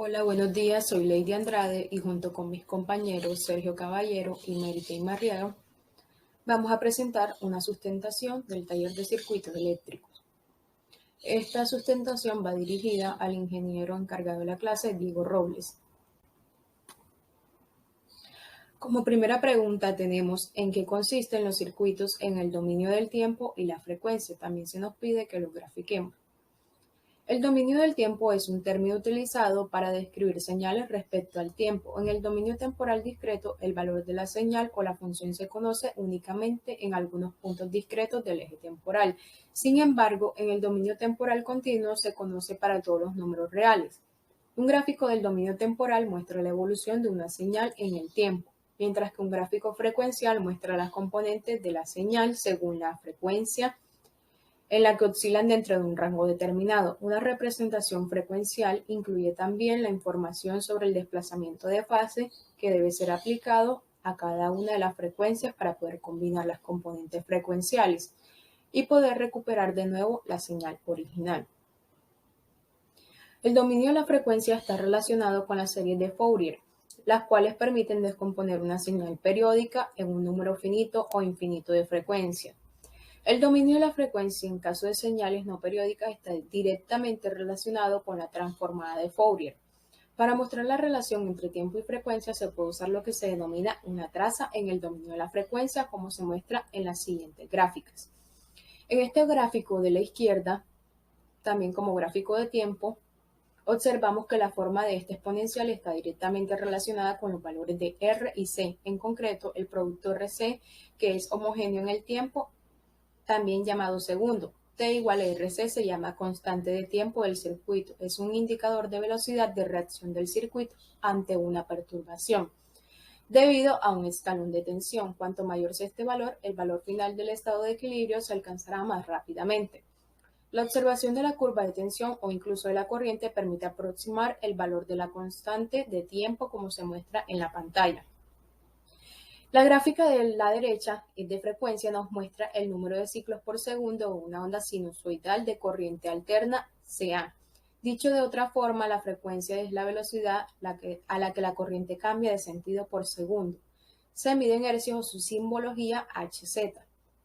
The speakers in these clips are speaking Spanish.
Hola, buenos días. Soy Lady Andrade y junto con mis compañeros Sergio Caballero y Mary Marriaga vamos a presentar una sustentación del taller de circuitos eléctricos. Esta sustentación va dirigida al ingeniero encargado de la clase, Diego Robles. Como primera pregunta tenemos ¿en qué consisten los circuitos en el dominio del tiempo y la frecuencia? También se nos pide que lo grafiquemos. El dominio del tiempo es un término utilizado para describir señales respecto al tiempo. En el dominio temporal discreto, el valor de la señal o la función se conoce únicamente en algunos puntos discretos del eje temporal. Sin embargo, en el dominio temporal continuo se conoce para todos los números reales. Un gráfico del dominio temporal muestra la evolución de una señal en el tiempo, mientras que un gráfico frecuencial muestra las componentes de la señal según la frecuencia en la que oscilan dentro de un rango determinado. Una representación frecuencial incluye también la información sobre el desplazamiento de fase que debe ser aplicado a cada una de las frecuencias para poder combinar las componentes frecuenciales y poder recuperar de nuevo la señal original. El dominio de la frecuencia está relacionado con las series de Fourier, las cuales permiten descomponer una señal periódica en un número finito o infinito de frecuencias. El dominio de la frecuencia en caso de señales no periódicas está directamente relacionado con la transformada de Fourier. Para mostrar la relación entre tiempo y frecuencia se puede usar lo que se denomina una traza en el dominio de la frecuencia, como se muestra en las siguientes gráficas. En este gráfico de la izquierda, también como gráfico de tiempo, observamos que la forma de esta exponencial está directamente relacionada con los valores de R y C, en concreto el producto RC, que es homogéneo en el tiempo, también llamado segundo. T igual a RC se llama constante de tiempo del circuito. Es un indicador de velocidad de reacción del circuito ante una perturbación. Debido a un escalón de tensión, cuanto mayor sea este valor, el valor final del estado de equilibrio se alcanzará más rápidamente. La observación de la curva de tensión o incluso de la corriente permite aproximar el valor de la constante de tiempo como se muestra en la pantalla. La gráfica de la derecha de frecuencia nos muestra el número de ciclos por segundo o una onda sinusoidal de corriente alterna CA. Dicho de otra forma, la frecuencia es la velocidad a la que la corriente cambia de sentido por segundo. Se mide en hercios o su simbología Hz,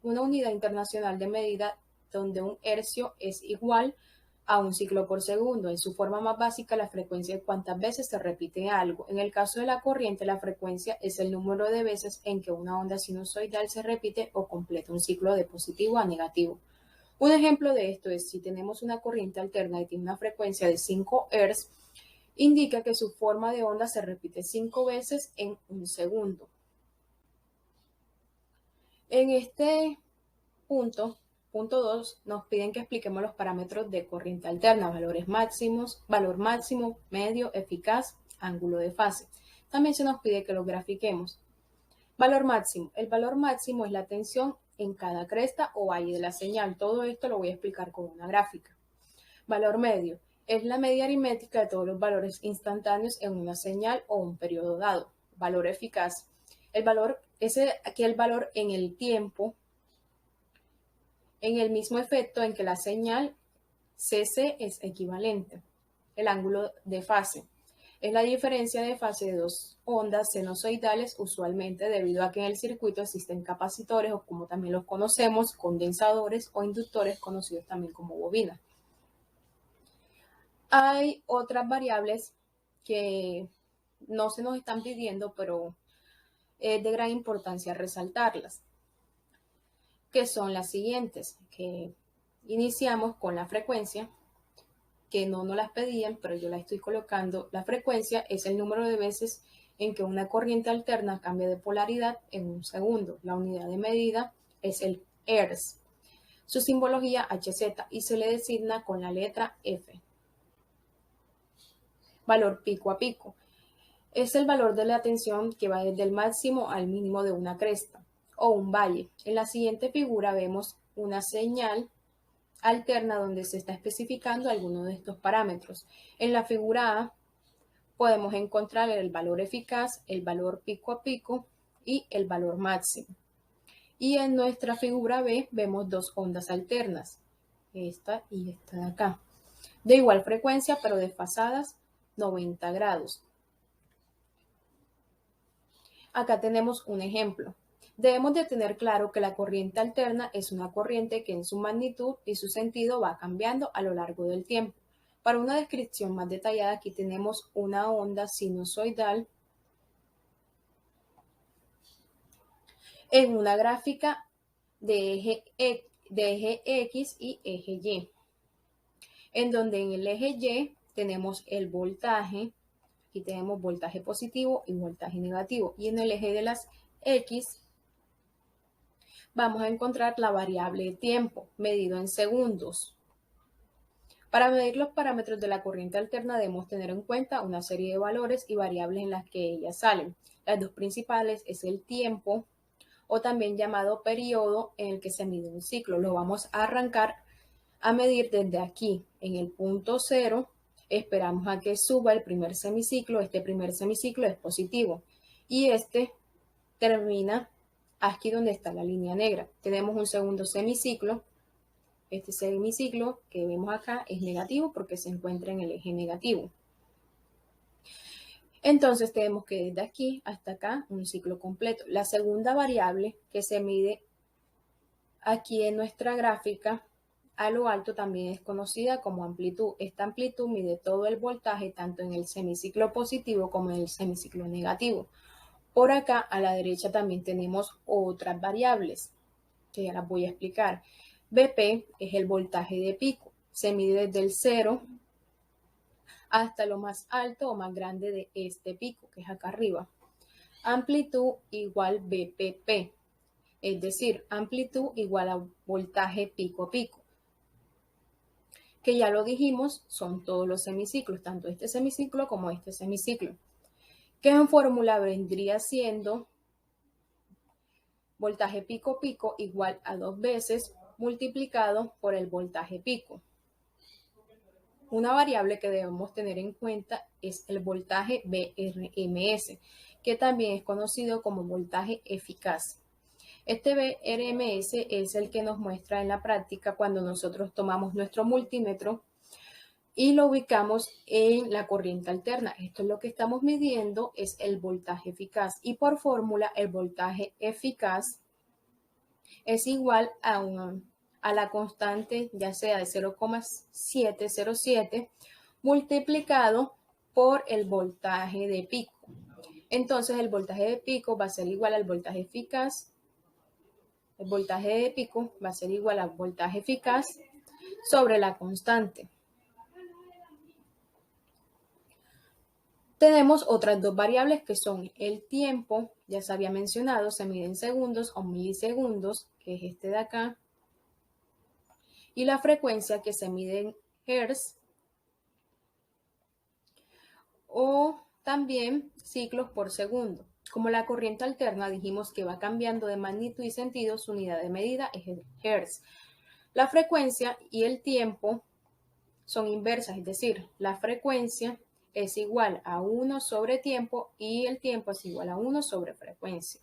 una unidad internacional de medida donde un hercio es igual a un ciclo por segundo. En su forma más básica, la frecuencia es cuántas veces se repite algo. En el caso de la corriente, la frecuencia es el número de veces en que una onda sinusoidal se repite o completa un ciclo de positivo a negativo. Un ejemplo de esto es si tenemos una corriente alterna y tiene una frecuencia de 5 Hz, indica que su forma de onda se repite 5 veces en un segundo. En este punto 2, nos piden que expliquemos los parámetros de corriente alterna, valores máximos, valor máximo, medio, eficaz, ángulo de fase. También se nos pide que los grafiquemos. Valor máximo. El valor máximo es la tensión en cada cresta o valle de la señal. Todo esto lo voy a explicar con una gráfica. Valor medio. Es la media aritmética de todos los valores instantáneos en una señal o un periodo dado. Valor eficaz. Aquí el valor en el tiempo, en el mismo efecto en que la señal CC es equivalente. El ángulo de fase es la diferencia de fase de dos ondas sinusoidales, usualmente debido a que en el circuito existen capacitores, o como también los conocemos, condensadores o inductores, conocidos también como bobinas. Hay otras variables que no se nos están pidiendo, pero es de gran importancia resaltarlas, que son las siguientes, que iniciamos con la frecuencia, que no nos las pedían, pero yo la estoy colocando. La frecuencia es el número de veces en que una corriente alterna cambia de polaridad en un segundo. La unidad de medida es el Hertz. Su simbología Hz y se le designa con la letra F. Valor pico a pico. Es el valor de la tensión que va desde el máximo al mínimo de una cresta o un valle. En la siguiente figura vemos una señal alterna donde se está especificando alguno de estos parámetros. En la figura A podemos encontrar el valor eficaz, el valor pico a pico y el valor máximo. Y en nuestra figura B vemos dos ondas alternas, esta y esta de acá, de igual frecuencia pero desfasadas 90 grados. Acá tenemos un ejemplo. Debemos de tener claro que la corriente alterna es una corriente que en su magnitud y su sentido va cambiando a lo largo del tiempo. Para una descripción más detallada, aquí tenemos una onda sinusoidal en una gráfica de eje X y eje Y, en donde en el eje Y tenemos el voltaje, aquí tenemos voltaje positivo y voltaje negativo, y en el eje de las X vamos a encontrar la variable de tiempo, medido en segundos. Para medir los parámetros de la corriente alterna debemos tener en cuenta una serie de valores y variables en las que ellas salen. Las dos principales es el tiempo, o también llamado periodo, en el que se mide un ciclo. Lo vamos a arrancar a medir desde aquí, en el punto 0. Esperamos a que suba el primer semiciclo. Este primer semiciclo es positivo y este termina aquí donde está la línea negra. Tenemos un segundo semiciclo. Este semiciclo que vemos acá es negativo porque se encuentra en el eje negativo. Entonces tenemos que desde aquí hasta acá un ciclo completo. La segunda variable que se mide aquí en nuestra gráfica a lo alto también es conocida como amplitud. Esta amplitud mide todo el voltaje tanto en el semiciclo positivo como en el semiciclo negativo. Por acá a la derecha también tenemos otras variables que ya las voy a explicar. BP es el voltaje de pico. Se mide desde el 0 hasta lo más alto o más grande de este pico, que es acá arriba. Amplitud igual BPP, es decir, amplitud igual a voltaje pico a pico, que ya lo dijimos, son todos los semiciclos, tanto este semiciclo como este semiciclo, que en fórmula vendría siendo voltaje pico pico igual a 2 veces multiplicado por el voltaje pico. Una variable que debemos tener en cuenta es el voltaje BRMS, que también es conocido como voltaje eficaz. Este BRMS es el que nos muestra en la práctica cuando nosotros tomamos nuestro multímetro y lo ubicamos en la corriente alterna. Esto es lo que estamos midiendo, es el voltaje eficaz. Y por fórmula, el voltaje eficaz es igual a la constante, ya sea de 0,707 multiplicado por el voltaje de pico. Entonces el voltaje de pico va a ser igual al voltaje eficaz. El voltaje de pico va a ser igual al voltaje eficaz sobre la constante. Tenemos otras dos variables que son el tiempo, ya se había mencionado, se mide en segundos o milisegundos, que es este de acá, y la frecuencia, que se mide en hertz, o también ciclos por segundo. Como la corriente alterna dijimos que va cambiando de magnitud y sentido, su unidad de medida es el hertz. La frecuencia y el tiempo son inversas, es decir, la frecuencia es igual a 1 sobre tiempo y el tiempo es igual a 1 sobre frecuencia.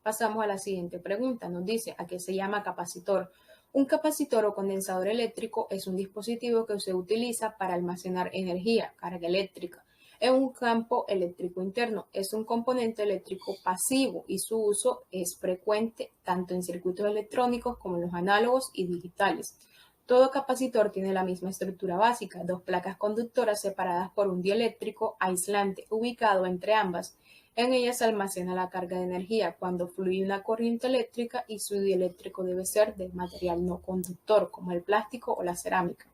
Pasamos a la siguiente pregunta. Nos dice, ¿a qué se llama capacitor? Un capacitor o condensador eléctrico es un dispositivo que se utiliza para almacenar energía, carga eléctrica, en un campo eléctrico interno. Es un componente eléctrico pasivo y su uso es frecuente tanto en circuitos electrónicos como en los análogos y digitales. Todo capacitor tiene la misma estructura básica, dos placas conductoras separadas por un dieléctrico aislante ubicado entre ambas. En ellas se almacena la carga de energía cuando fluye una corriente eléctrica y su dieléctrico debe ser de material no conductor, como el plástico o la cerámica.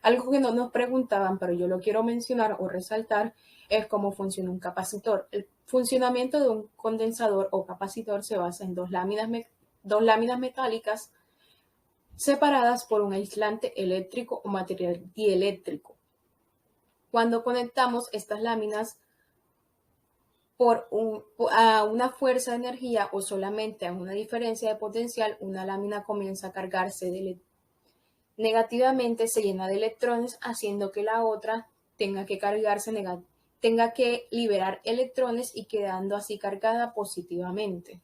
Algo que no nos preguntaban, pero yo lo quiero mencionar o resaltar, es cómo funciona un capacitor. El funcionamiento de un condensador o capacitor se basa en dos láminas metálicas separadas por un aislante eléctrico o material dieléctrico. Cuando conectamos estas láminas a una fuerza de energía o solamente a una diferencia de potencial, una lámina comienza a cargarse negativamente, se llena de electrones, haciendo que la otra tenga que tenga que liberar electrones y quedando así cargada positivamente.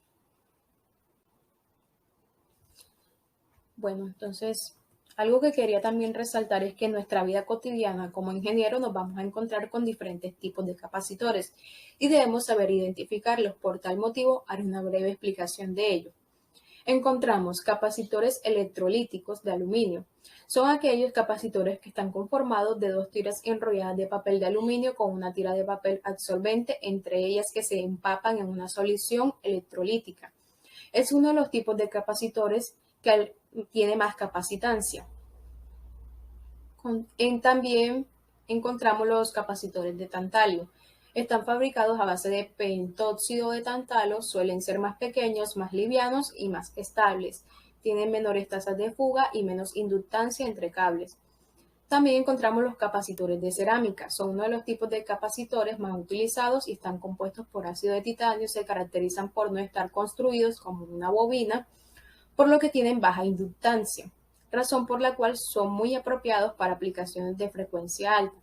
Bueno, entonces Algo que quería también resaltar es que en nuestra vida cotidiana como ingeniero nos vamos a encontrar con diferentes tipos de capacitores y debemos saber identificarlos. Por tal motivo, haré una breve explicación de ello. Encontramos capacitores electrolíticos de aluminio. Son aquellos capacitores que están conformados de dos tiras enrolladas de papel de aluminio con una tira de papel absorbente entre ellas que se empapan en una solución electrolítica. Es uno de los tipos de capacitores que tiene más capacitancia. También encontramos los capacitores de tantalio. Están fabricados a base de pentóxido de tantalo, suelen ser más pequeños, más livianos y más estables. Tienen menores tasas de fuga y menos inductancia entre cables. También encontramos los capacitores de cerámica. Son uno de los tipos de capacitores más utilizados y están compuestos por ácido de titanio. Se caracterizan por no estar construidos como una bobina, por lo que tienen baja inductancia, razón por la cual son muy apropiados para aplicaciones de frecuencia alta.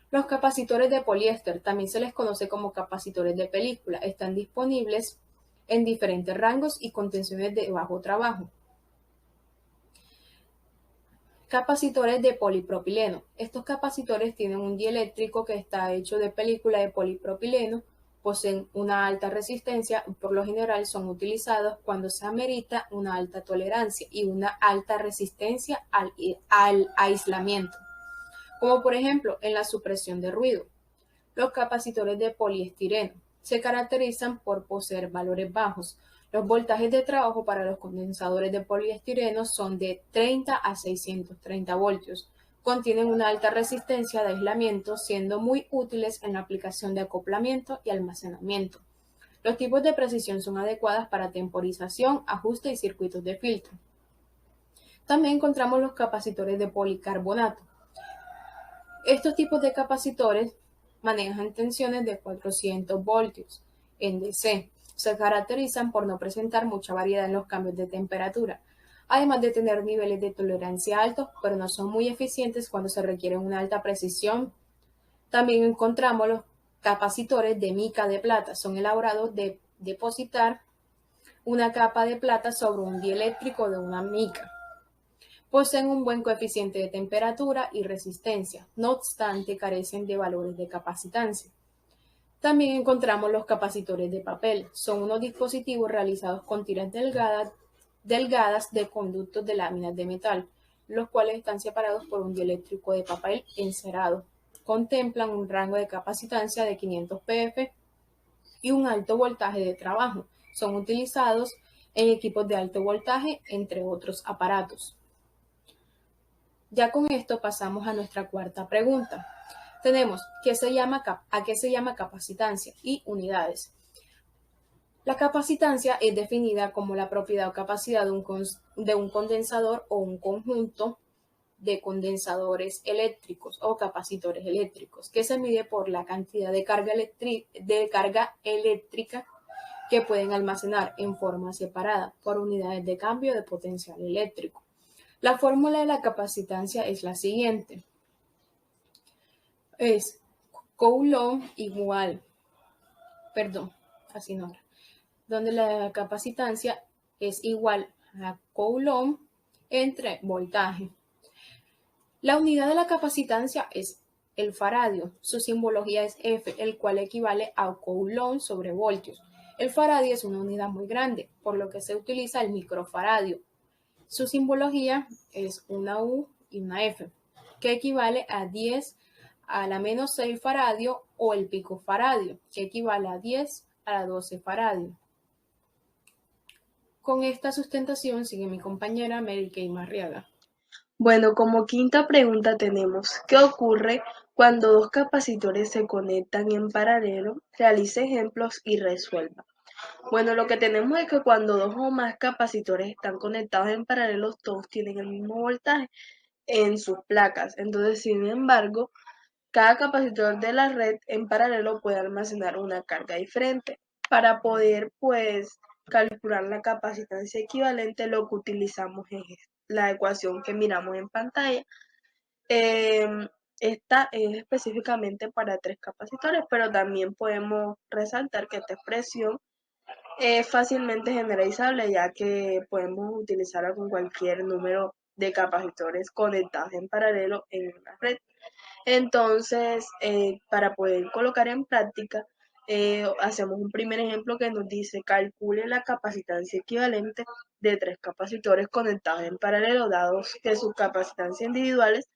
Los capacitores de poliéster, también se les conoce como capacitores de película, están disponibles en diferentes rangos y contenciones de bajo trabajo. Capacitores de polipropileno. Estos capacitores tienen un dieléctrico que está hecho de película de polipropileno, poseen una alta resistencia y por lo general son utilizados cuando se amerita una alta tolerancia y una alta resistencia al aislamiento, como por ejemplo en la supresión de ruido. Los capacitores de poliestireno se caracterizan por poseer valores bajos. Los voltajes de trabajo para los condensadores de poliestireno son de 30 a 630 voltios. Contienen una alta resistencia de aislamiento, siendo muy útiles en la aplicación de acoplamiento y almacenamiento. Los tipos de precisión son adecuadas para temporización, ajuste y circuitos de filtro. También encontramos los capacitores de policarbonato. Estos tipos de capacitores manejan tensiones de 400 voltios en DC. Se caracterizan por no presentar mucha variedad en los cambios de temperatura, además de tener niveles de tolerancia altos, pero no son muy eficientes cuando se requiere una alta precisión. También encontramos los capacitores de mica de plata. Son elaborados de depositar una capa de plata sobre un dieléctrico de una mica. Poseen un buen coeficiente de temperatura y resistencia, no obstante carecen de valores de capacitancia. También encontramos los capacitores de papel. Son unos dispositivos realizados con tiras delgadas de conductos de láminas de metal, los cuales están separados por un dieléctrico de papel encerado. Contemplan un rango de capacitancia de 500 pf y un alto voltaje de trabajo. Son utilizados en equipos de alto voltaje, entre otros aparatos. Ya con esto pasamos a nuestra cuarta pregunta. Tenemos ¿a qué se llama capacitancia? Y unidades. La capacitancia es definida como la propiedad o capacidad de un condensador o un conjunto de condensadores eléctricos o capacitores eléctricos, que se mide por la cantidad de carga eléctrica que pueden almacenar en forma separada por unidades de cambio de potencial eléctrico. La fórmula de la capacitancia es la siguiente. Es Coulomb igual, donde la capacitancia es igual a Coulomb entre voltaje. La unidad de la capacitancia es el faradio. Su simbología es F, el cual equivale a Coulomb sobre voltios. El faradio es una unidad muy grande, por lo que se utiliza el microfaradio. Su simbología es una U y una F, que equivale a 10 a la menos 6 faradio, o el picofaradio, que equivale a 10 a la 12 faradio. Con esta sustentación sigue mi compañera Mary Kay Marriaga. Bueno, como quinta pregunta tenemos, ¿qué ocurre cuando dos capacitores se conectan en paralelo? Realice ejemplos y resuelva. Bueno, lo que tenemos es que cuando dos o más capacitores están conectados en paralelo, todos tienen el mismo voltaje en sus placas. Entonces, sin embargo, cada capacitor de la red en paralelo puede almacenar una carga diferente. Para poder, pues, calcular la capacitancia equivalente, lo que utilizamos es la ecuación que miramos en pantalla. Esta es específicamente para 3 capacitores, pero también podemos resaltar que esta expresión es fácilmente generalizable, ya que podemos utilizarla con cualquier número de capacitores conectados en paralelo en una red. Entonces, para poder colocar en práctica, hacemos un primer ejemplo que nos dice: calcule la capacitancia equivalente de 3 capacitores conectados en paralelo, dados que sus capacitancias individuales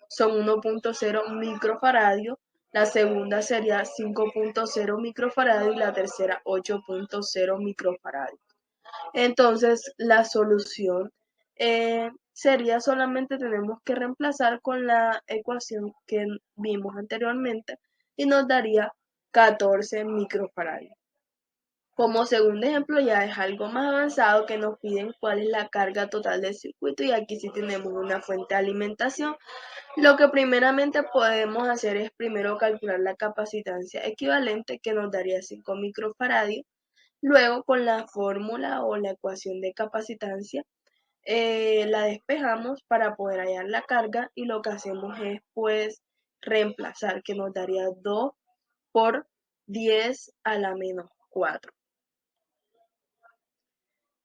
son 1.0 microfaradio, la segunda sería 5.0 microfaradio y la tercera 8.0 microfaradio. Entonces, la solución sería solamente tenemos que reemplazar con la ecuación que vimos anteriormente y nos daría 14 microfaradios. Como segundo ejemplo, ya es algo más avanzado que nos piden cuál es la carga total del circuito, y aquí sí tenemos una fuente de alimentación. Lo que primeramente podemos hacer es primero calcular la capacitancia equivalente, que nos daría 5 microfaradios. Luego, con la fórmula o la ecuación de capacitancia, la despejamos para poder hallar la carga, y lo que hacemos es pues reemplazar, que nos daría 2 por 10 a la menos 4.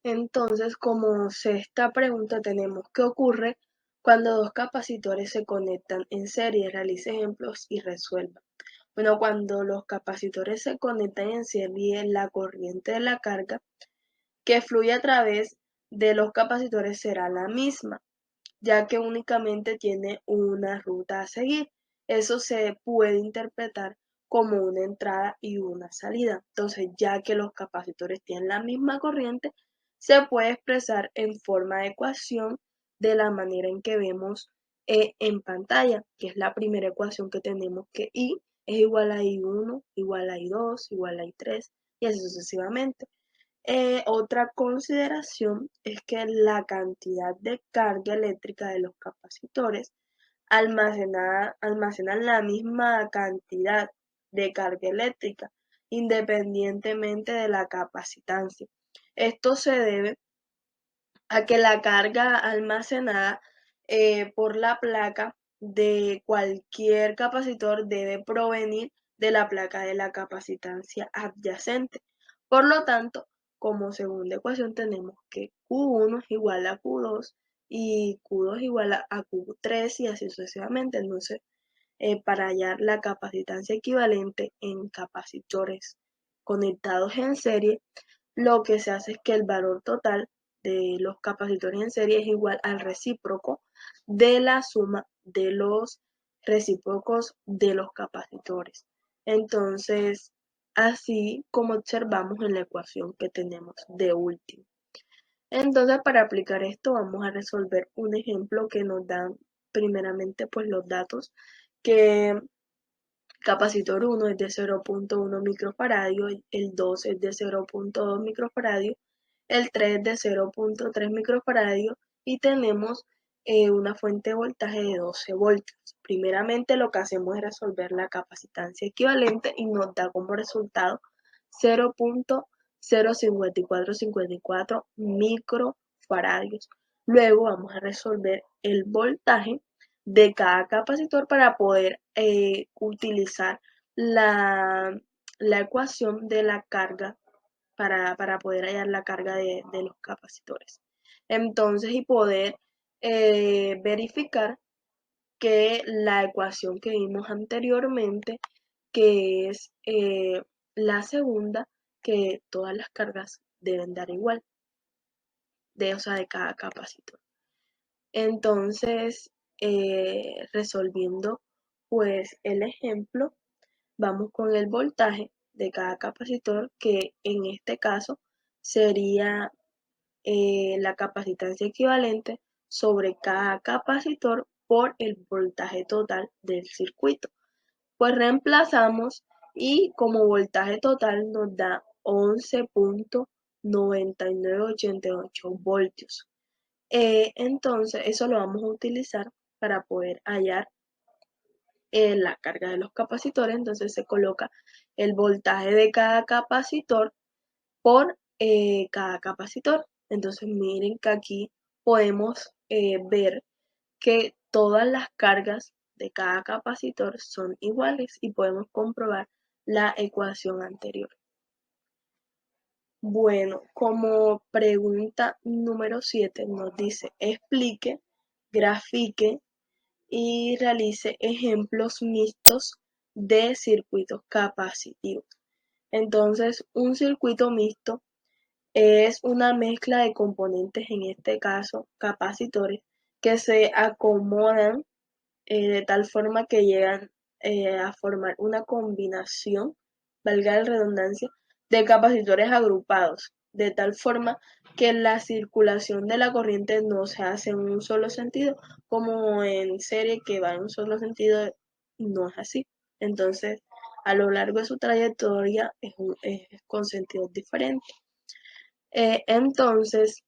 Entonces, como sexta pregunta tenemos: ¿qué ocurre cuando dos capacitores se conectan en serie? Realice ejemplos y resuelva. Bueno, cuando los capacitores se conectan en serie, la corriente de la carga que fluye a través de los capacitores será la misma, ya que únicamente tiene una ruta a seguir. Eso se puede interpretar como una entrada y una salida. Entonces, ya que los capacitores tienen la misma corriente, se puede expresar en forma de ecuación de la manera en que vemos en pantalla, que es la primera ecuación que tenemos, que I es igual a I1, igual a I2, igual a I3, y así sucesivamente. Otra consideración es que la cantidad de carga eléctrica de los capacitores almacenan la misma cantidad de carga eléctrica independientemente de la capacitancia. Esto se debe a que la carga almacenada por la placa de cualquier capacitor debe provenir de la placa de la capacitancia adyacente. Por lo tanto, como segunda ecuación tenemos que Q1 es igual a Q2 y Q2 es igual a Q3, y así sucesivamente. Entonces, para hallar la capacitancia equivalente en capacitores conectados en serie, lo que se hace es que el valor total de los capacitores en serie es igual al recíproco de la suma de los recíprocos de los capacitores. Entonces, así como observamos en la ecuación que tenemos de último. Entonces, para aplicar esto, vamos a resolver un ejemplo que nos dan primeramente pues los datos, que capacitor 1 es de 0.1 microfaradio, el 2 es de 0.2 microfaradio, el 3 de 0.3 microfaradio, y tenemos una fuente de voltaje de 12 voltios. Primeramente lo que hacemos es resolver la capacitancia equivalente y nos da como resultado 0.05454 microfaradios. Luego vamos a resolver el voltaje de cada capacitor para poder utilizar la ecuación de la carga para poder hallar la carga de los capacitores. Entonces, y poder verificar que la ecuación que vimos anteriormente, que es la segunda, que todas las cargas deben dar igual, o sea, de cada capacitor. Entonces, resolviendo pues el ejemplo, vamos con el voltaje de cada capacitor, que en este caso sería la capacitancia equivalente sobre cada capacitor por el voltaje total del circuito. Pues reemplazamos, y como voltaje total nos da 11.9988 voltios. Entonces, eso lo vamos a utilizar para poder hallar la carga de los capacitores. Entonces, se coloca el voltaje de cada capacitor por cada capacitor. Entonces, miren que aquí podemos ver que todas las cargas de cada capacitor son iguales, y podemos comprobar la ecuación anterior. Bueno, como pregunta número 7 nos dice: explique grafique y realice ejemplos mixtos de circuitos capacitivos. Entonces, un circuito mixto es una mezcla de componentes, en este caso capacitores, que se acomodan de tal forma que llegan a formar una combinación, valga la redundancia, de capacitores agrupados, de tal forma que la circulación de la corriente no se hace en un solo sentido, como en serie que va en un solo sentido, no es así. Entonces, a lo largo de su trayectoria es con sentidos diferentes. Entonces,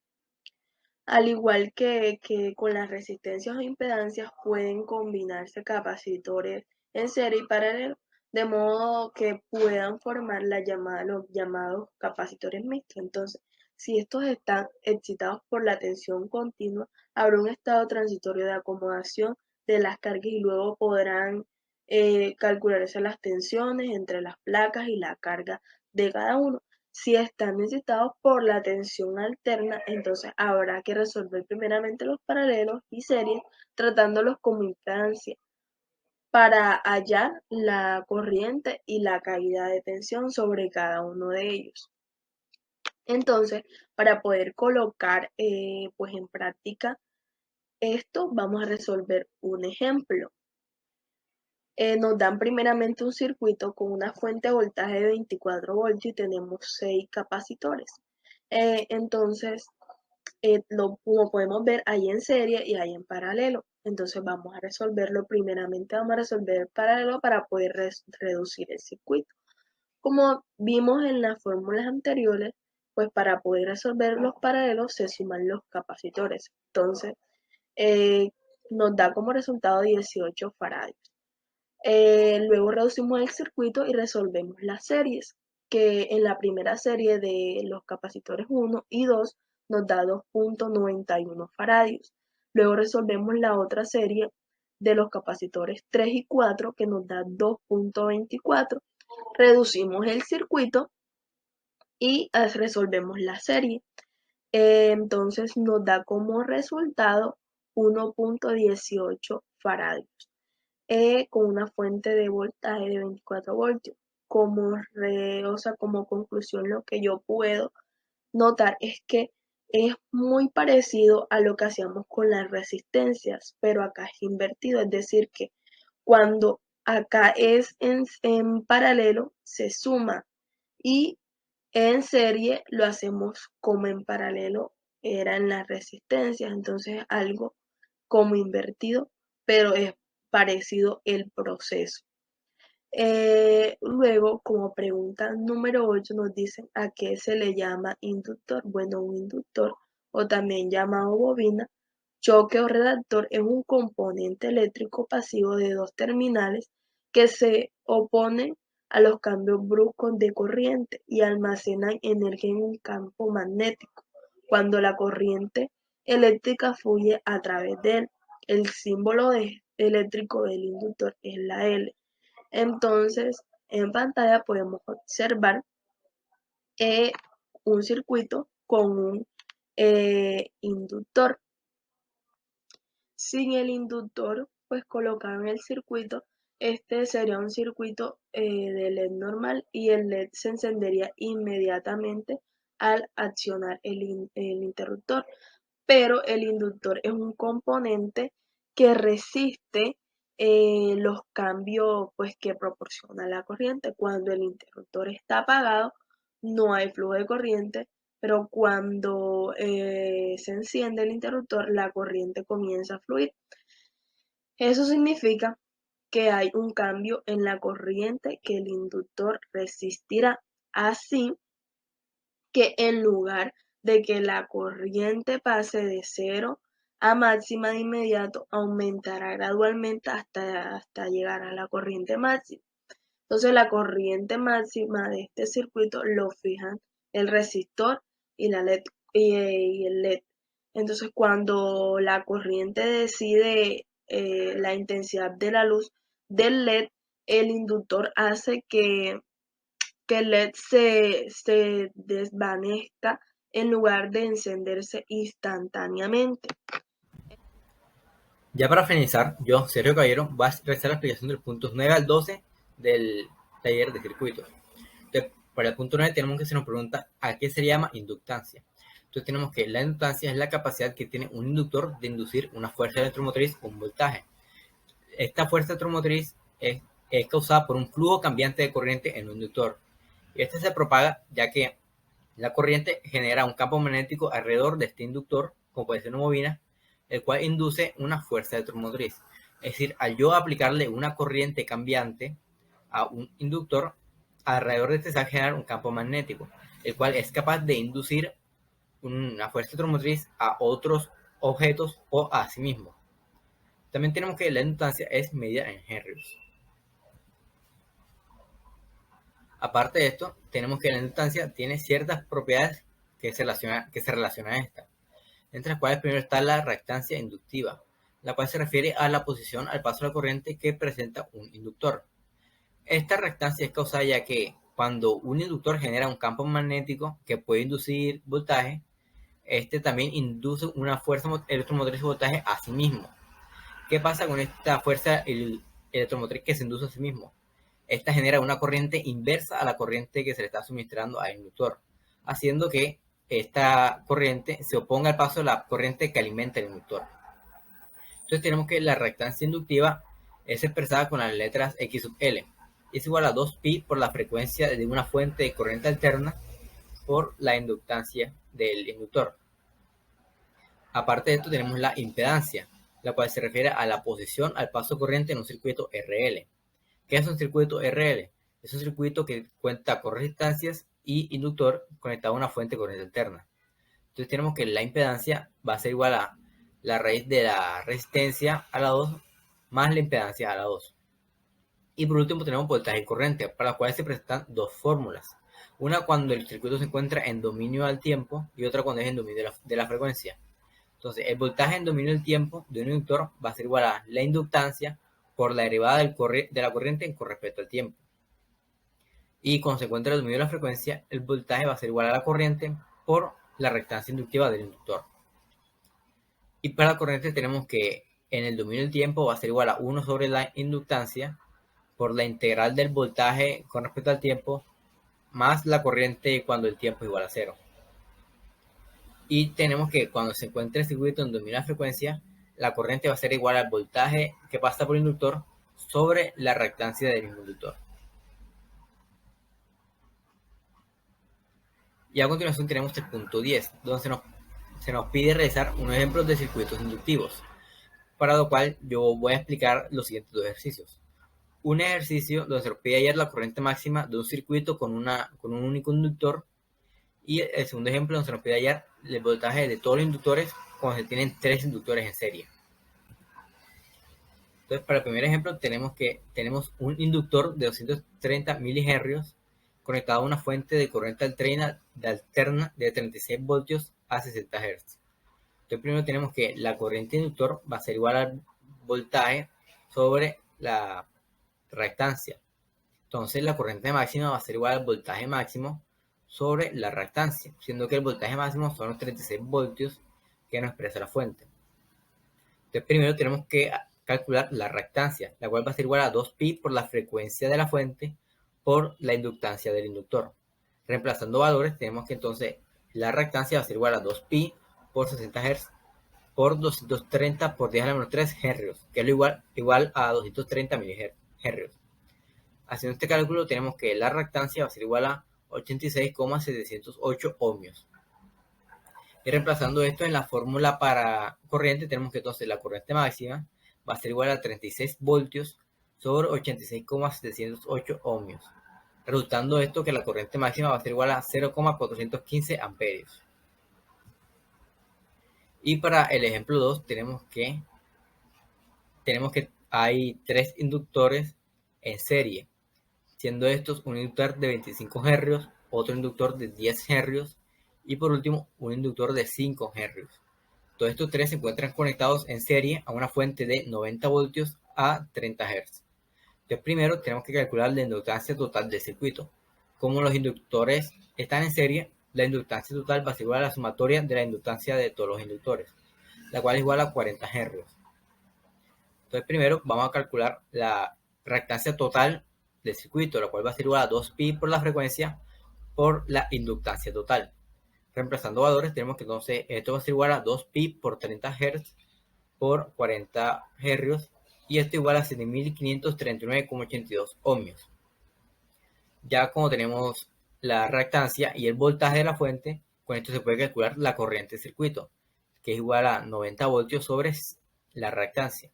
al igual que con las resistencias o impedancias, pueden combinarse capacitores en serie y paralelo, de modo que puedan formar los llamados capacitores mixtos. Entonces, si estos están excitados por la tensión continua, habrá un estado transitorio de acomodación de las cargas y luego podrán calcularse las tensiones entre las placas y la carga de cada uno. Si están necesitados por la tensión alterna, entonces habrá que resolver primeramente los paralelos y series, tratándolos como impedancia para hallar la corriente y la caída de tensión sobre cada uno de ellos. Entonces, para poder colocar pues en práctica esto, vamos a resolver un ejemplo. Nos dan primeramente un circuito con una fuente de voltaje de 24 voltios y tenemos 6 capacitores. Entonces, como podemos ver, hay en serie y hay en paralelo. Entonces vamos a resolverlo. Primeramente vamos a resolver el paralelo para poder reducir el circuito. Como vimos en las fórmulas anteriores, pues para poder resolver los paralelos se suman los capacitores. Entonces, nos da como resultado 18 faradios. Luego reducimos el circuito y resolvemos las series, que en la primera serie de los capacitores 1 y 2 nos da 2.91 faradios. Luego resolvemos la otra serie de los capacitores 3 y 4 que nos da 2.24. Reducimos el circuito y resolvemos la serie. Entonces nos da como resultado 1.18 faradios con una fuente de voltaje de 24 voltios. Como conclusión, lo que yo puedo notar es que es muy parecido a lo que hacíamos con las resistencias, pero acá es invertido, es decir, que cuando acá es en paralelo, se suma y en serie lo hacemos como en paralelo eran las resistencias, entonces algo como invertido, pero es parecido el proceso. Luego, como pregunta número 8, nos dicen a qué se le llama inductor. Bueno, un inductor, o también llamado bobina, choque o redactor, es un componente eléctrico pasivo de dos terminales que se oponen a los cambios bruscos de corriente y almacenan energía en un campo magnético. Cuando la corriente eléctrica fluye a través de él, el símbolo eléctrico del inductor es la L. Entonces, en pantalla podemos observar un circuito con un inductor. Sin el inductor, pues colocado en el circuito, este sería un circuito de LED normal y el LED se encendería inmediatamente al accionar el interruptor. Pero el inductor es un componente que resiste los cambios pues, que proporciona la corriente. Cuando el interruptor está apagado, no hay flujo de corriente, pero cuando se enciende el interruptor, la corriente comienza a fluir. Eso significa que hay un cambio en la corriente que el inductor resistirá. Así que en lugar de que la corriente pase de 0 a máxima de inmediato, aumentará gradualmente hasta llegar a la corriente máxima. Entonces la corriente máxima de este circuito lo fijan el resistor y el LED. Entonces cuando la corriente decide la intensidad de la luz del LED, el inductor hace que el LED se desvanezca en lugar de encenderse instantáneamente. Ya para finalizar, yo, Sergio Caballero, voy a realizar la explicación de los puntos 9 al 12 del taller de circuitos. Entonces, para el punto 9 tenemos que hacer una pregunta, ¿a qué se llama inductancia? Entonces tenemos que la inductancia es la capacidad que tiene un inductor de inducir una fuerza electromotriz o un voltaje. Esta fuerza electromotriz es causada por un flujo cambiante de corriente en un inductor. Y este se propaga ya que la corriente genera un campo magnético alrededor de este inductor, como puede ser una bobina, el cual induce una fuerza electromotriz. Es decir, al yo aplicarle una corriente cambiante a un inductor, alrededor de este se va a generar un campo magnético, el cual es capaz de inducir una fuerza electromotriz a otros objetos o a sí mismo. También tenemos que la inductancia es medida en Henrys. Aparte de esto, tenemos que la inductancia tiene ciertas propiedades que se relacionan a esta, entre las cuales primero está la reactancia inductiva, la cual se refiere a la posición al paso de la corriente que presenta un inductor. Esta reactancia es causada ya que cuando un inductor genera un campo magnético que puede inducir voltaje, este también induce una fuerza electromotriz de voltaje a sí mismo. ¿Qué pasa con esta fuerza electromotriz que se induce a sí mismo? Esta genera una corriente inversa a la corriente que se le está suministrando al inductor, haciendo que esta corriente se oponga al paso de la corriente que alimenta el inductor. Entonces tenemos que la reactancia inductiva es expresada con las letras X sub L. Es igual a 2pi por la frecuencia de una fuente de corriente alterna por la inductancia del inductor. Aparte de esto tenemos la impedancia, la cual se refiere a la posición al paso corriente en un circuito RL. ¿Qué es un circuito RL? Es un circuito que cuenta con resistencias y inductor conectado a una fuente de corriente alterna. Entonces tenemos que la impedancia va a ser igual a la raíz de la resistencia a la 2 más la impedancia a la 2. Y por último tenemos voltaje y corriente, para las cuales se presentan dos fórmulas. Una cuando el circuito se encuentra en dominio del tiempo y otra cuando es en dominio de la frecuencia. Entonces, el voltaje en dominio del tiempo de un inductor va a ser igual a la inductancia por la derivada de la corriente con respecto al tiempo. Y cuando se encuentra en el dominio de la frecuencia, el voltaje va a ser igual a la corriente por la reactancia inductiva del inductor. Y para la corriente tenemos que en el dominio del tiempo va a ser igual a 1 sobre la inductancia por la integral del voltaje con respecto al tiempo más la corriente cuando el tiempo es igual a 0. Y tenemos que cuando se encuentre el circuito en dominio de la frecuencia, la corriente va a ser igual al voltaje que pasa por el inductor sobre la reactancia del mismo inductor. Y a continuación tenemos el punto 10, donde se nos pide realizar unos ejemplos de circuitos inductivos, para lo cual yo voy a explicar los siguientes dos ejercicios. Un ejercicio donde se nos pide hallar la corriente máxima de un circuito con un único inductor, y el segundo ejemplo donde se nos pide hallar el voltaje de todos los inductores cuando se tienen 3 inductores en serie. Entonces, para el primer ejemplo tenemos un inductor de 230 milihenrios conectado a una fuente de corriente alterna de 36 voltios a 60 Hz. Entonces, primero tenemos que la corriente inductor va a ser igual al voltaje sobre la reactancia. Entonces, la corriente máxima va a ser igual al voltaje máximo sobre la reactancia, siendo que el voltaje máximo son los 36 voltios que nos expresa la fuente. Entonces, primero tenemos que calcular la reactancia, la cual va a ser igual a 2pi por la frecuencia de la fuente por la inductancia del inductor. Reemplazando valores, tenemos que entonces la reactancia va a ser igual a 2pi por 60 Hz por 230 por 10 a la menos 3 Hz, que es lo igual a 230 milihercios. Haciendo este cálculo, tenemos que la reactancia va a ser igual a 86,708 ohmios. Y reemplazando esto en la fórmula para corriente, tenemos que entonces la corriente máxima va a ser igual a 36 voltios sobre 86,708 ohmios. Resultando esto que la corriente máxima va a ser igual a 0,415 amperios. Y para el ejemplo 2 tenemos que hay 3 inductores en serie, siendo estos un inductor de 25 Hz, otro inductor de 10 Hz y por último un inductor de 5 Hz. Todos estos tres se encuentran conectados en serie a una fuente de 90 voltios a 30 Hz. Entonces primero tenemos que calcular la inductancia total del circuito. Como los inductores están en serie, la inductancia total va a ser igual a la sumatoria de la inductancia de todos los inductores, la cual es igual a 40 Hz. Entonces primero vamos a calcular la reactancia total del circuito, la cual va a ser igual a 2pi por la frecuencia por la inductancia total. Reemplazando valores tenemos que entonces esto va a ser igual a 2pi por 30 Hz por 40 Hz y esto igual a 7539,82 ohmios. Ya como tenemos la reactancia y el voltaje de la fuente, con esto se puede calcular la corriente del circuito, que es igual a 90 voltios sobre la reactancia,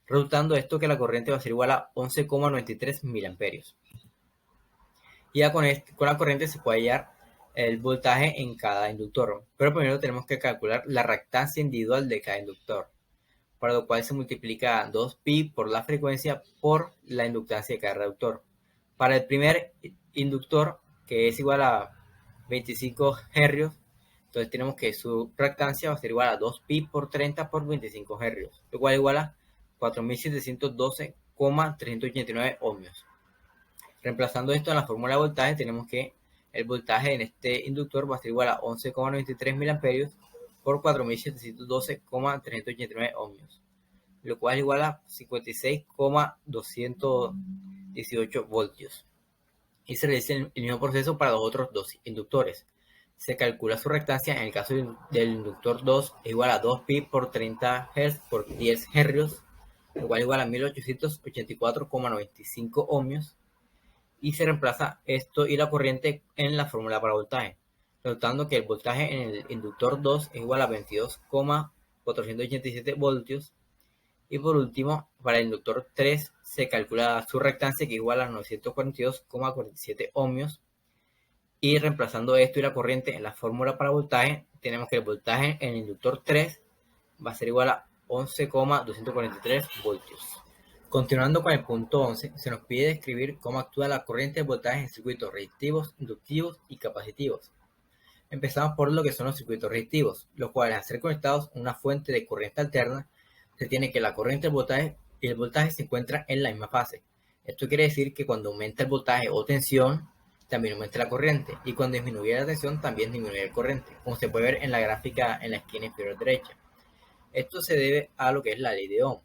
resultando esto que la corriente va a ser igual a 11,93 miliamperios. Y ya con la corriente se puede hallar el voltaje en cada inductor, pero primero tenemos que calcular la reactancia individual de cada inductor, para lo cual se multiplica 2pi por la frecuencia por la inductancia de cada reductor. Para el primer inductor, que es igual a 25 Hz, entonces tenemos que su reactancia va a ser igual a 2pi por 30 por 25 Hz, lo cual igual a 4712,389 ohmios. Reemplazando esto en la fórmula de voltaje, tenemos que el voltaje en este inductor va a ser igual a 11,93 miliamperios por 4712,389 ohmios, lo cual es igual a 56,218 voltios. Y se realiza el mismo proceso para los otros dos inductores. Se calcula su reactancia en el caso del inductor 2 es igual a 2pi por 30 Hz por 10 Hz, lo cual es igual a 1884,95 ohmios. Y se reemplaza esto y la corriente en la fórmula para voltaje, resultando que el voltaje en el inductor 2 es igual a 22,487 voltios. Y por último, para el inductor 3 se calcula su reactancia que es igual a 942,47 ohmios. Y reemplazando esto y la corriente en la fórmula para voltaje, tenemos que el voltaje en el inductor 3 va a ser igual a 11,243 voltios. Continuando con el punto 11, se nos pide describir cómo actúa la corriente de voltaje en circuitos resistivos, inductivos y capacitivos. Empezamos por lo que son los circuitos resistivos, los cuales al ser conectados a una fuente de corriente alterna, se tiene que la corriente del voltaje y el voltaje se encuentran en la misma fase. Esto quiere decir que cuando aumenta el voltaje o tensión, también aumenta la corriente, y cuando disminuye la tensión, también disminuye la corriente, como se puede ver en la gráfica en la esquina inferior derecha. Esto se debe a lo que es la ley de Ohm,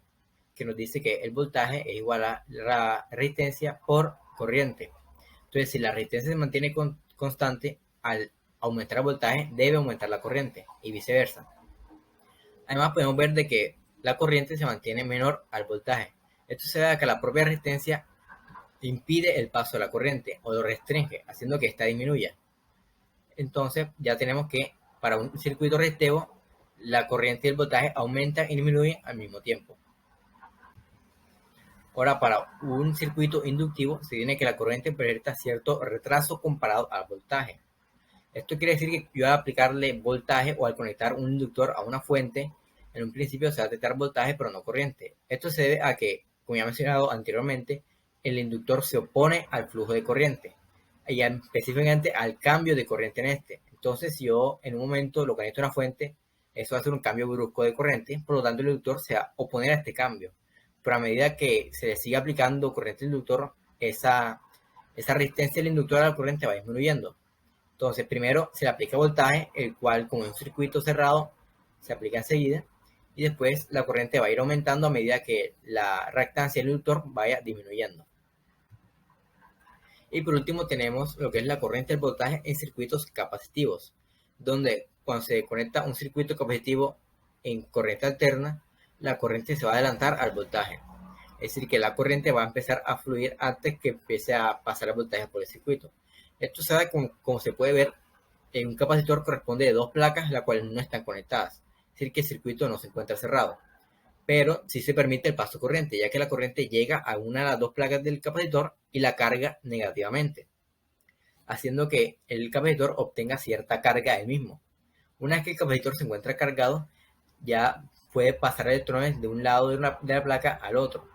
que nos dice que el voltaje es igual a la resistencia por corriente. Entonces, si la resistencia se mantiene constante, al aumentar el voltaje debe aumentar la corriente y viceversa. Además, podemos ver de que la corriente se mantiene menor al voltaje. Esto se debe a que la propia resistencia impide el paso de la corriente o lo restringe, haciendo que ésta disminuya. Entonces, ya tenemos que para un circuito resistivo, la corriente y el voltaje aumentan y disminuyen al mismo tiempo. Ahora, para un circuito inductivo, se tiene que la corriente presenta cierto retraso comparado al voltaje. Esto quiere decir que yo al aplicarle voltaje o al conectar un inductor a una fuente, en un principio se va a detectar voltaje pero no corriente. Esto se debe a que, como ya he mencionado anteriormente, el inductor se opone al flujo de corriente y específicamente al cambio de corriente en este. Entonces, si yo en un momento lo conecto a una fuente, eso va a ser un cambio brusco de corriente, por lo tanto el inductor se va a oponer a este cambio. Pero a medida que se le sigue aplicando corriente al inductor, esa resistencia del inductor a la corriente va disminuyendo. Entonces, primero se le aplica voltaje, el cual, como en un circuito cerrado, se aplica enseguida. Y después la corriente va a ir aumentando a medida que la reactancia del inductor vaya disminuyendo. Y por último tenemos lo que es la corriente del voltaje en circuitos capacitivos, donde cuando se conecta un circuito capacitivo en corriente alterna, la corriente se va a adelantar al voltaje. Es decir, que la corriente va a empezar a fluir antes que empiece a pasar el voltaje por el circuito. Esto se da como se puede ver, en un capacitor corresponde de dos placas las cuales no están conectadas. Es decir, que el circuito no se encuentra cerrado. Pero sí se permite el paso corriente, ya que la corriente llega a una de las dos placas del capacitor y la carga negativamente, haciendo que el capacitor obtenga cierta carga del mismo. Una vez que el capacitor se encuentra cargado, ya puede pasar electrones de un lado de la placa al otro,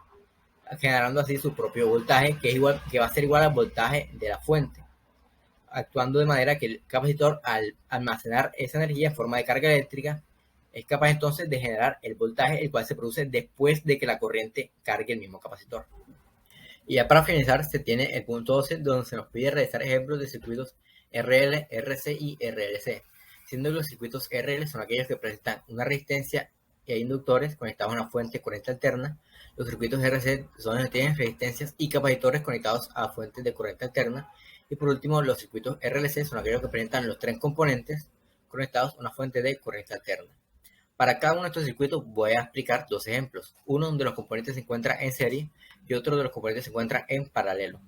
generando así su propio voltaje, que va a ser igual al voltaje de la fuente, actuando de manera que el capacitor, al almacenar esa energía en forma de carga eléctrica, es capaz entonces de generar el voltaje, el cual se produce después de que la corriente cargue el mismo capacitor. Y ya para finalizar, se tiene el punto 12, donde se nos pide realizar ejemplos de circuitos RL, RC y RLC, siendo que los circuitos RL son aquellos que presentan una resistencia e inductores conectados a una fuente de corriente alterna, Los circuitos RC son los que tienen resistencias y capacitores conectados a fuentes de corriente alterna. Y por último, los circuitos RLC son aquellos que presentan los tres componentes conectados a una fuente de corriente alterna. Para cada uno de estos circuitos voy a explicar dos ejemplos. Uno donde los componentes se encuentran en serie y otro donde los componentes se encuentran en paralelo.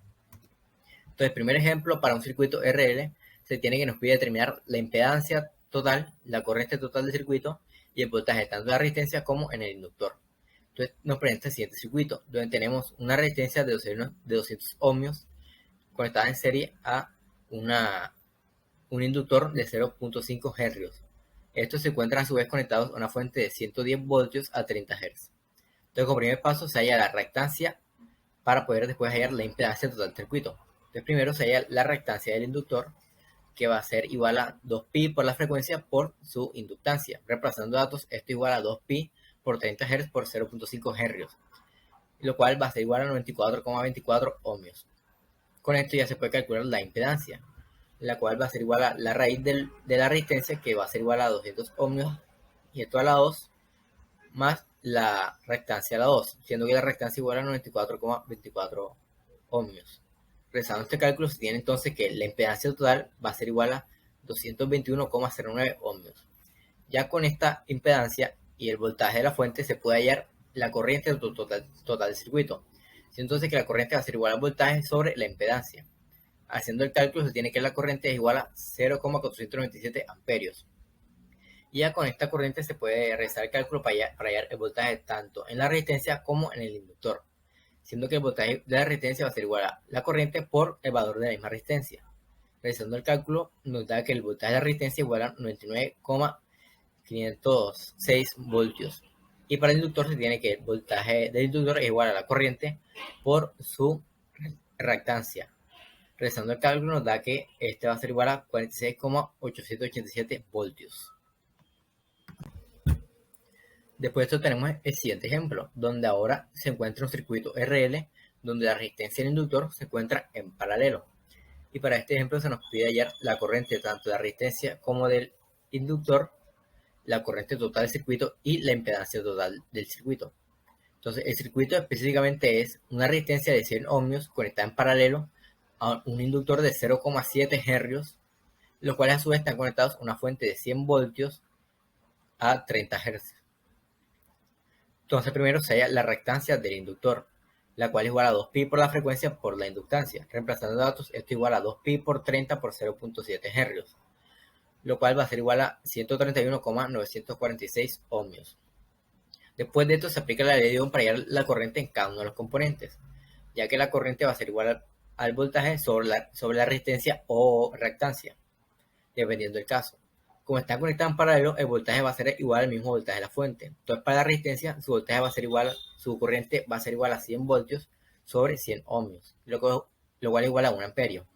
Entonces, primer ejemplo, para un circuito RL se tiene que nos pide determinar la impedancia total, la corriente total del circuito y el voltaje tanto de la resistencia como en el inductor. Entonces nos presenta el siguiente circuito, donde tenemos una resistencia de 200 ohmios conectada en serie a un inductor de 0.5 Hz. Estos se encuentran a su vez conectados a una fuente de 110 voltios a 30 Hz. Entonces, como primer paso se halla la reactancia para poder después hallar la impedancia total del circuito. Entonces, primero se halla la reactancia del inductor, que va a ser igual a 2pi por la frecuencia por su inductancia. Reemplazando datos, esto igual a 2pi por 30 Hz por 0.5 Hz, lo cual va a ser igual a 94,24 ohmios. Con esto ya se puede calcular la impedancia, la cual va a ser igual a la raíz de la resistencia, que va a ser igual a 200 ohmios, y esto a la 2, más la reactancia a la 2, siendo que la reactancia igual a 94,24 ohmios. Realizando este cálculo se tiene entonces que la impedancia total va a ser igual a 221,09 ohmios. Ya con esta impedancia y el voltaje de la fuente se puede hallar la corriente total del circuito. Entonces que la corriente va a ser igual al voltaje sobre la impedancia. Haciendo el cálculo se tiene que la corriente es igual a 0,497 amperios. Y ya con esta corriente se puede realizar el cálculo para hallar el voltaje tanto en la resistencia como en el inductor, siendo que el voltaje de la resistencia va a ser igual a la corriente por el valor de la misma resistencia. Realizando el cálculo nos da que el voltaje de la resistencia es igual a 99,506 voltios. Y para el inductor se tiene que el voltaje del inductor es igual a la corriente por su reactancia. Realizando el cálculo nos da que este va a ser igual a 46,887 voltios. Después de esto tenemos el siguiente ejemplo, donde ahora se encuentra un circuito RL, donde la resistencia del inductor se encuentra en paralelo. Y para este ejemplo se nos pide hallar la corriente tanto de la resistencia como del inductor, la corriente total del circuito y la impedancia total del circuito. Entonces el circuito específicamente es una resistencia de 100 ohmios conectada en paralelo a un inductor de 0,7 Hz, los cuales a su vez están conectados a una fuente de 100 voltios a 30 Hz. Entonces primero se halla la reactancia del inductor, la cual es igual a 2pi por la frecuencia por la inductancia. Reemplazando datos, esto igual a 2pi por 30 por 0.7 Hz, lo cual va a ser igual a 131,946 ohmios. Después de esto se aplica la ley de Ohm para hallar la corriente en cada uno de los componentes, ya que la corriente va a ser igual al voltaje sobre la resistencia o reactancia, dependiendo del caso. Como están conectados en paralelo, el voltaje va a ser igual al mismo voltaje de la fuente. Entonces, para la resistencia, su voltaje va a ser igual, su corriente va a ser igual a 100 voltios sobre 100 ohmios, lo cual es igual a 1 amperio.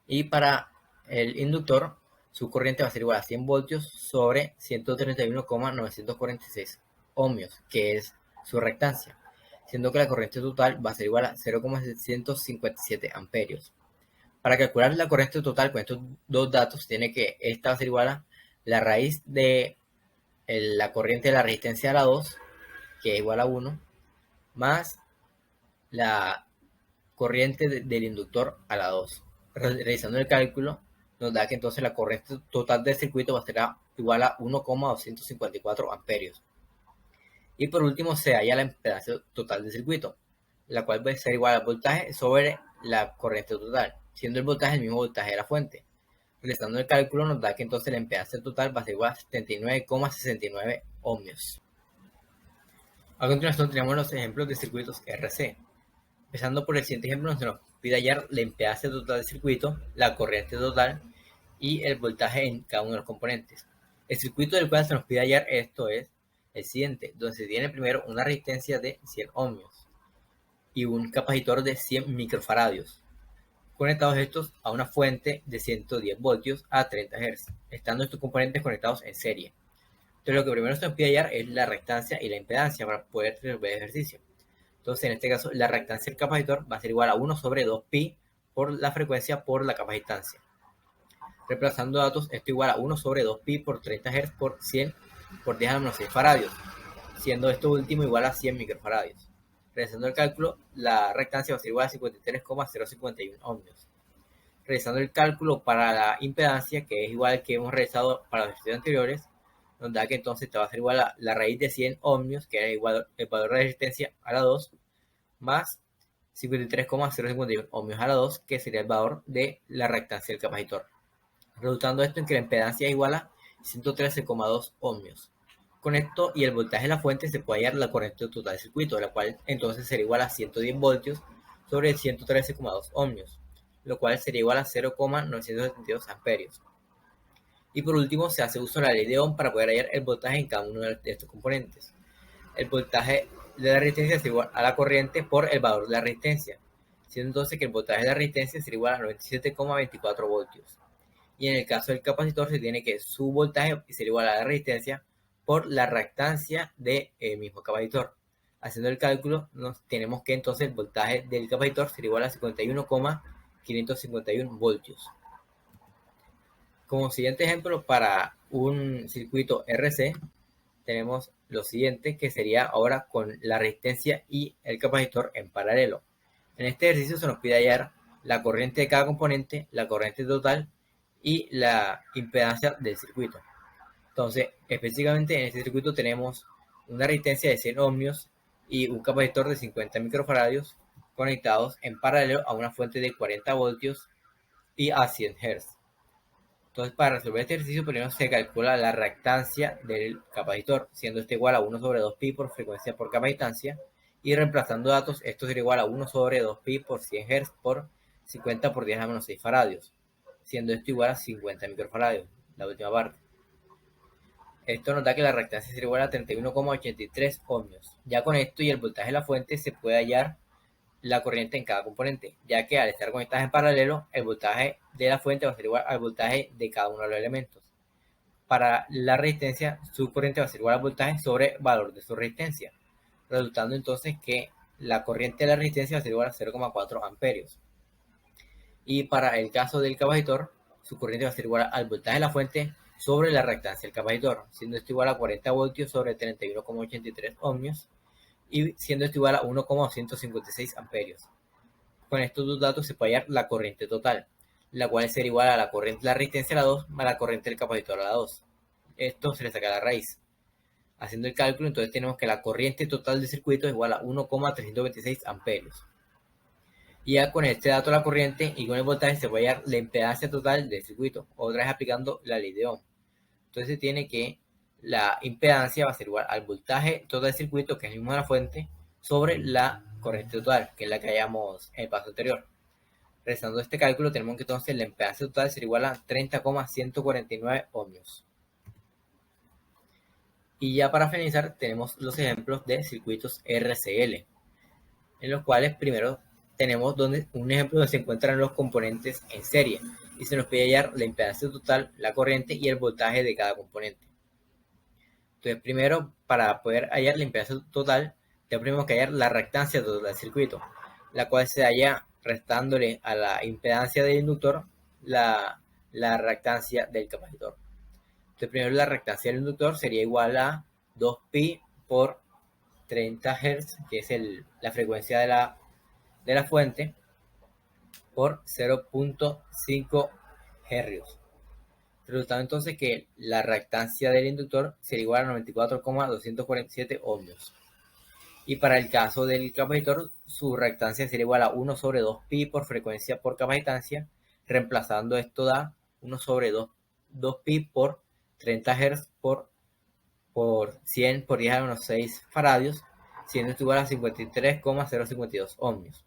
Y para el inductor, su corriente va a ser igual a 100 voltios sobre 131,946 ohmios, que es su reactancia, siendo que la corriente total va a ser igual a 0,757 amperios. Para calcular la corriente total con estos dos datos, tiene que esta va a ser igual a la raíz de la corriente de la resistencia a la 2, que es igual a 1, más la corriente del inductor a la 2. Realizando el cálculo, nos da que entonces la corriente total del circuito va a ser igual a 1,254 amperios. Y por último se halla la impedancia total del circuito, la cual va a ser igual al voltaje sobre la corriente total, siendo el voltaje el mismo voltaje de la fuente. Realizando el cálculo nos da que entonces la impedancia total va a ser igual a 79,69 ohmios. A continuación tenemos los ejemplos de circuitos RC. Empezando por el siguiente ejemplo, donde nos pide hallar la impedancia total del circuito, la corriente total y el voltaje en cada uno de los componentes. El circuito del cual se nos pide hallar esto es el siguiente, donde se tiene primero una resistencia de 100 ohmios y un capacitor de 100 microfaradios, conectados estos a una fuente de 110 voltios a 30 Hz, estando estos componentes conectados en serie. Entonces lo que primero se nos pide hallar es la reactancia y la impedancia para poder resolver el ejercicio. Entonces en este caso la reactancia del capacitor va a ser igual a 1 sobre 2pi por la frecuencia por la capacitancia. Reemplazando datos, esto igual a 1 sobre 2pi por 30 Hz por 100 por 10 a la menos 6 faradios. siendo esto último igual a 100 microfaradios. Realizando el cálculo, la reactancia va a ser igual a 53,051 ohmios. Realizando el cálculo para la impedancia, que es igual al que hemos realizado para los ejercicios anteriores, nos da que entonces te va a ser igual a la raíz de 100 ohmios, que es igual el valor de resistencia a la 2, más 53,051 ohmios a la 2, que sería el valor de la reactancia del capacitor. Resultando esto en que la impedancia es igual a 113,2 ohmios. Con esto y el voltaje de la fuente se puede hallar la corriente total del circuito, la cual entonces sería igual a 110 voltios sobre 113,2 ohmios, lo cual sería igual a 0,972 amperios. Y por último, se hace uso de la ley de Ohm para poder hallar el voltaje en cada uno de estos componentes. El voltaje de la resistencia es igual a la corriente por el valor de la resistencia, siendo entonces que el voltaje de la resistencia sería igual a 97,24 voltios. Y en el caso del capacitor se tiene que su voltaje sería igual a la resistencia por la reactancia del mismo capacitor. Haciendo el cálculo, tenemos que entonces el voltaje del capacitor sería igual a 51,551 voltios. Como siguiente ejemplo, para un circuito RC, tenemos lo siguiente, que sería ahora con la resistencia y el capacitor en paralelo. En este ejercicio se nos pide hallar la corriente de cada componente, la corriente total y la impedancia del circuito. Entonces, específicamente en este circuito tenemos una resistencia de 100 ohmios y un capacitor de 50 microfaradios conectados en paralelo a una fuente de 40 voltios y a 100 Hz. Entonces, para resolver este ejercicio, primero se calcula la reactancia del capacitor, siendo este igual a 1 sobre 2pi por frecuencia por capacitancia, y reemplazando datos, esto sería igual a 1 sobre 2pi por 100 Hz por 50 por 10 a menos 6 faradios, siendo esto igual a 50 microfaradios, la última parte. Esto nos da que la reactancia sería igual a 31,83 ohmios. Ya con esto y el voltaje de la fuente se puede hallar la corriente en cada componente, ya que al estar conectadas en paralelo, el voltaje de la fuente va a ser igual al voltaje de cada uno de los elementos. Para la resistencia, su corriente va a ser igual al voltaje sobre el valor de su resistencia, resultando entonces que la corriente de la resistencia va a ser igual a 0,4 amperios. Y para el caso del capacitor, su corriente va a ser igual al voltaje de la fuente sobre la reactancia del capacitor, siendo esto igual a 40 voltios sobre 31,83 ohmios, y siendo esto igual a 1,256 amperios. Con estos dos datos se puede hallar la corriente total, la cual sería igual a la corriente de la resistencia a la 2 más la corriente del capacitor a la 2. Esto se le saca la raíz. Haciendo el cálculo, entonces tenemos que la corriente total del circuito es igual a 1,326 amperios. Y ya con este dato de la corriente y con el voltaje se puede hallar la impedancia total del circuito, otra vez aplicando la ley de Ohm. Entonces se tiene que la impedancia va a ser igual al voltaje total del circuito, que es el mismo de la fuente, sobre la corriente total, que es la que hallamos en el paso anterior. Realizando este cálculo, tenemos que entonces la impedancia total será igual a 30,149 ohmios. Y ya para finalizar, tenemos los ejemplos de circuitos RCL, en los cuales primero tenemos un ejemplo donde se encuentran los componentes en serie y se nos pide hallar la impedancia total, la corriente y el voltaje de cada componente. Entonces, primero, para poder hallar la impedancia total, tenemos que hallar la reactancia total del circuito, la cual se halla restándole a la impedancia del inductor la reactancia del capacitor. Entonces, primero la reactancia del inductor sería igual a 2pi por 30 Hz, que es la frecuencia de la fuente, por 0,5 Hz. Resultando entonces que la reactancia del inductor sería igual a 94,247 ohmios. Y para el caso del capacitor, su reactancia sería igual a 1 sobre 2pi por frecuencia por capacitancia, reemplazando esto da 1 sobre 2pi por 30 Hz por 100 por 10 a menos 6 faradios, siendo esto igual a 53,052 ohmios.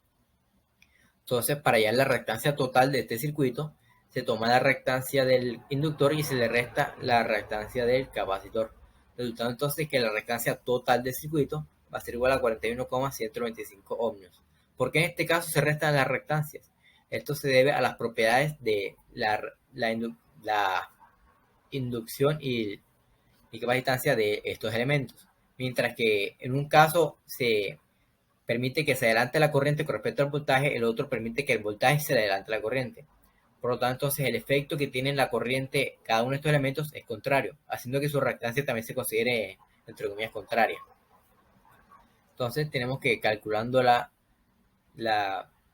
Entonces, para hallar la reactancia total de este circuito, se toma la reactancia del inductor y se le resta la reactancia del capacitor, resultando entonces que la reactancia total del circuito va a ser igual a 41,125 ohmios. ¿Por qué en este caso se restan las reactancias? Esto se debe a las propiedades de la inducción y capacitancia de estos elementos. Mientras que en un caso se permite que se adelante la corriente con respecto al voltaje, el otro permite que el voltaje se adelante la corriente. Por lo tanto, entonces el efecto que tiene la corriente cada uno de estos elementos es contrario, haciendo que su reactancia también se considere, entre comillas, contraria. Entonces tenemos que calculando la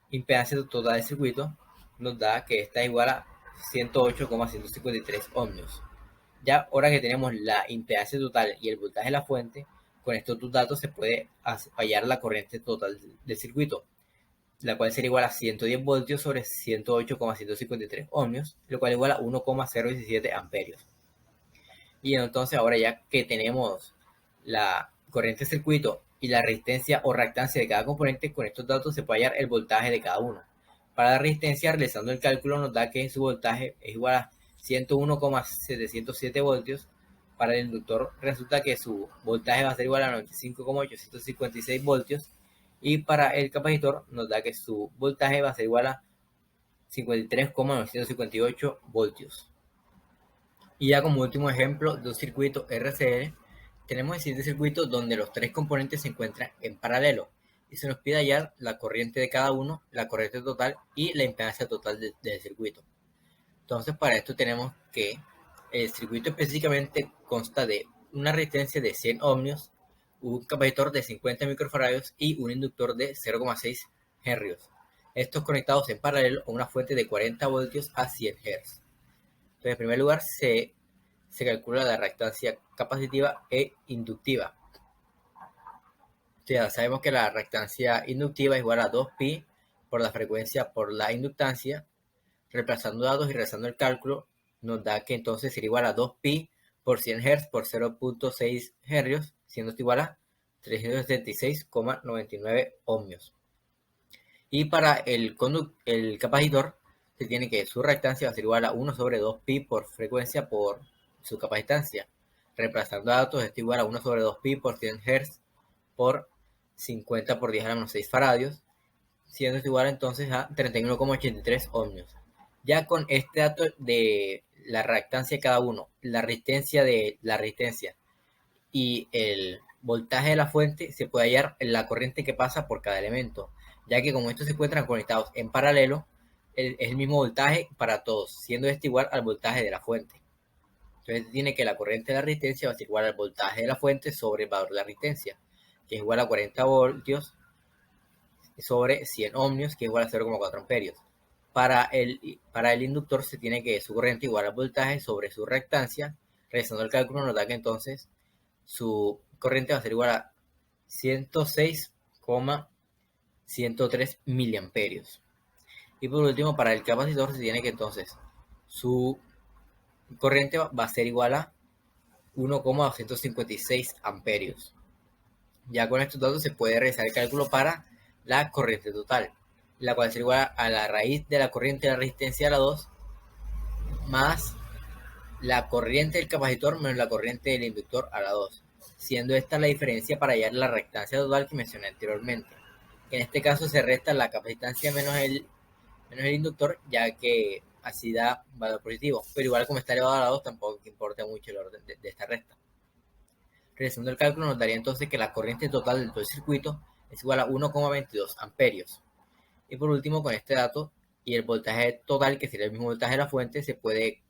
impedancia total del circuito, nos da que esta es igual a 108,153 ohmios. Ya ahora que tenemos la impedancia total y el voltaje de la fuente, con estos dos datos se puede hallar la corriente total del circuito, la cual sería igual a 110 voltios sobre 108,153 ohmios, lo cual es igual a 1,017 amperios. Y entonces ahora ya que tenemos la corriente del circuito y la resistencia o reactancia de cada componente, con estos datos se puede hallar el voltaje de cada uno. Para la resistencia, realizando el cálculo, nos da que su voltaje es igual a 101,707 voltios. Para el inductor resulta que su voltaje va a ser igual a 95,856 voltios. Y para el capacitor nos da que su voltaje va a ser igual a 53,958 voltios. Y ya como último ejemplo de un circuito RCL, tenemos el siguiente circuito donde los tres componentes se encuentran en paralelo y se nos pide hallar la corriente de cada uno, la corriente total y la impedancia total del circuito. Entonces para esto tenemos que el circuito específicamente consta de una resistencia de 100 ohmios, un capacitor de 50 microfaradios y un inductor de 0,6 Hz. Estos conectados en paralelo a una fuente de 40 voltios a 100 Hz. Entonces, en primer lugar, se calcula la reactancia capacitiva e inductiva. Ya sabemos que la reactancia inductiva es igual a 2pi por la frecuencia por la inductancia. Reemplazando datos y realizando el cálculo, nos da que entonces sería igual a 2pi por 100 Hz por 0,6 Hz, siendo esto igual a 376,99 ohmios. Y para el capacitor, se tiene que su reactancia va a ser igual a 1 sobre 2pi por frecuencia por su capacitancia. Reemplazando datos, esto igual a 1 sobre 2pi por 100 Hz por 50 por 10 a la menos 6 faradios, siendo esto igual entonces a 31,83 ohmios. Ya con este dato de la reactancia de cada uno, la resistencia de la resistencia y el voltaje de la fuente, se puede hallar la corriente que pasa por cada elemento, ya que como estos se encuentran conectados en paralelo, es el mismo voltaje para todos, siendo este igual al voltaje de la fuente. Entonces tiene que la corriente de la resistencia va a ser igual al voltaje de la fuente sobre el valor de la resistencia, que es igual a 40 voltios sobre 100 ohmios, que es igual a 0,4 amperios. Para el inductor se tiene que su corriente igual al voltaje sobre su reactancia. Realizando el cálculo nos da que entonces su corriente va a ser igual a 106,103 miliamperios. Y por último, para el capacitor se tiene que entonces su corriente va a ser igual a 1,256 amperios. Ya con estos datos se puede realizar el cálculo para la corriente total, la cual será igual a la raíz de la corriente de la resistencia a la 2 más la corriente del capacitor menos la corriente del inductor a la 2, siendo esta la diferencia para hallar la reactancia total que mencioné anteriormente. En este caso se resta la capacitancia menos el inductor, ya que así da valor positivo, pero igual como está elevado a la 2 tampoco importa mucho el orden de esta resta. Realizando el cálculo nos daría entonces que la corriente total de todo el circuito es igual a 1,22 amperios. Y por último, con este dato y el voltaje total, que sería el mismo voltaje de la fuente, se puede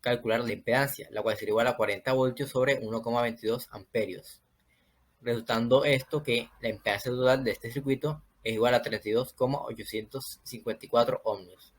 calcular la impedancia, la cual sería igual a 40 voltios sobre 1,22 amperios. Resultando esto que la impedancia total de este circuito es igual a 32,854 ohmios.